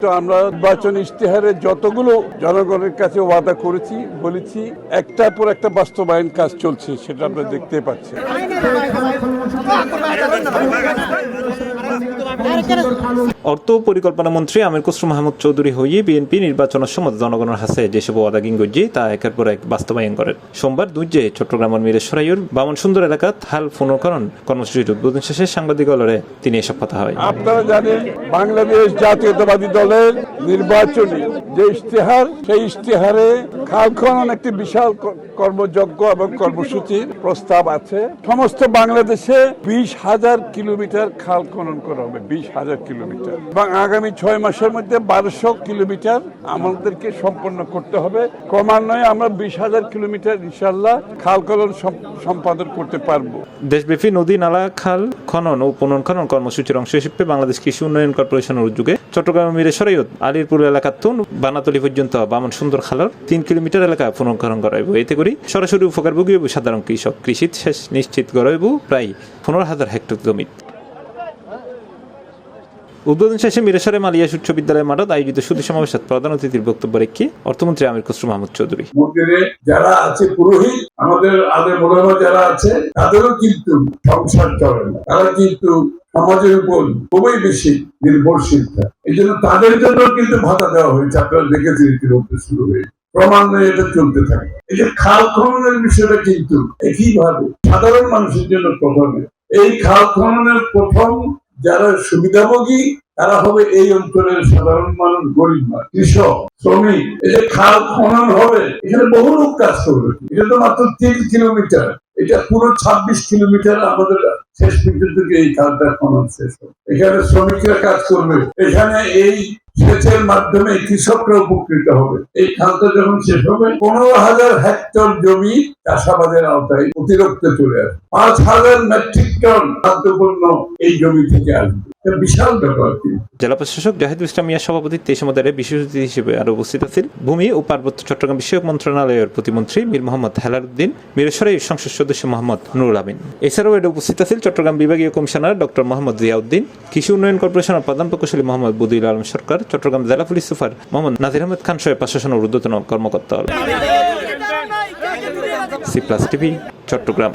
তো আমরা নির্বাচন ইশতেহারে যতগুলো জনগণের কাছে ওয়াদা করেছি বলেছি একটার পর একটা বাস্তবায়ন কাজ চলছে, সেটা আমরা দেখতে পাচ্ছি। অর্থ পরিকল্পনা মন্ত্রী আমির খসরু মাহমুদ চৌধুরী হয়ে বিএনপি নির্বাচনের সময় জনগণের হাতে যেসব ওয়াদা গিয়ে তা একের পর এক বাস্তবায়ন করেন। সোমবার দুইজে চট্টগ্রামের মিরেশ্বরাইয়ের বামন সুন্দর এলাকাত হাল পুনর্করণ কর্মসূচির উদ্বোধন শেষে সাংবাদিকরে তিনি এসব কথা হয়। আপনারা জানেন বাংলাদেশ জাতীয়তাবাদী দলের নির্বাচনী যে ইশতেহার, সেই ইশতেহারে খাল খনন একটি বিশাল কর্মযজ্ঞ এবং কর্মসূচির প্রস্তাব আছে। সমস্ত বাংলাদেশে 20,000 কিলোমিটার খাল খনন করা হবে, 20,000 কিলোমিটার, এবং আগামী 6 মাসের মধ্যে 1200 কিলোমিটার আমাদেরকে সম্পন্ন করতে হবে। ক্রমান্বয়ে আমরা 20,000 কিলোমিটার ইনশাল্লাহ খাল খনন সম্পাদন করতে পারবো। দেশব্যাপী নদী নালা খাল খনন ও পুনর্খনন কর্মসূচির অংশ হিসেবে বাংলাদেশ কৃষি উন্নয়ন কর্পোরেশনের উদ্যোগে চট্টগ্রাম মিরেশ্বরাইয়ত আলিরপুর এলাকাত বানাতলি পর্যন্ত বামন সুন্দর খালের 3 কিলোমিটার এলাকা পুনর্খনন করা হইব। এতে করে সরাসরি উপকারভোগী হইব সাধারণ কৃষক। কৃষিত শেষ নিশ্চিত করা হইব প্রায় 15,000 হেক্টর জমি। উদ্বোধন শেষে মিরেশ্বরাই মালিয়া উচ্চ বিদ্যালয় মাঠত আয়োজিত সুধী সমাবেশে প্রধান অতিথির বক্তব্য রেখে অর্থমন্ত্রী আমির খসরু মাহমুদ চৌধুরী মন্দিরে যারা আছে পুরোহিত, আমাদের আলেম ওলামা যারা আছে, তাদেরও কিন্তু সংসার চলে না, তারা কিন্তু সমাজের উপর খুবই বেশি নির্ভরশীল। এই জন্য তাদের জন্য কিন্তু ভাতা দেওয়া হয়েছে। আপনারা দেখেছেন ইতিমধ্যে শুরু হয়ে ক্রমান্বয়ে এটা চলতে থাকে। এই যে খাল খননের বিষয়টা কিন্তু একইভাবে সাধারণ মানুষের জন্য প্রথমে এই খাল খননের প্রথম যারা সুবিধাভোগী তারা হবে এই অঞ্চলের সাধারণ মানুষ, গরিব মানুষ, কৃষক, শ্রমিক। এই যে খাল খনন হবে, এখানে বহু লোক কাজ করবে। এটা তো মাত্র 3 কিলোমিটার, এটা পুরো 26 কিলোমিটার আমাদের শেষ পর্যন্ত এই খালটা খনন শেষ হবে। এখানে শ্রমিকরা কাজ করবে, এখানে এই সেচের মাধ্যমে কৃষকরা উপকৃত হবে। এই খালটা যখন শেষ হবে 15,000 হেক্টর জমি চাষাবাদের আওতায় অতিরিক্ত চলে আসবে। 5,000 মেট্রিক টন খাদ্যপণ্য এই জমি থেকে আসবে। বিশাল ব্যাপার। জেলা প্রশাসক জাহিদুল ইসলাম মিয়ার সভাপতিত্বে এই সমাবেশে বিশেষ অতিথি হিসেবে আরো উপস্থিত আছেন ভূমি ও পার্বত্য চট্টগ্রাম বিষয়ক মন্ত্রণালয়ের প্রতিমন্ত্রী মীর মোহাম্মদ হেলালুদ্দিন, মিরেশ্বরাই সংসদ সদস্য মোহাম্মদ নুরুল আমিন। এছাড়াও এতে উপস্থিত আছেন চট্টগ্রাম বিভাগীয় কমিশনার ডক্টর মোহাম্মদ জিয়াউদ্দিন, কৃষি উন্নয়ন কর্পোরেশনের প্রধান প্রকৌশলী মোহাম্মদ বদিউল আলম সরকার, চট্টগ্রাম জেলা পুলিশ সুপার মোহাম্মদ নাজির আহমেদ খান সহ প্রশাসনের ঊর্ধ্বতন কর্মকর্তা। C+ TV Chittagong.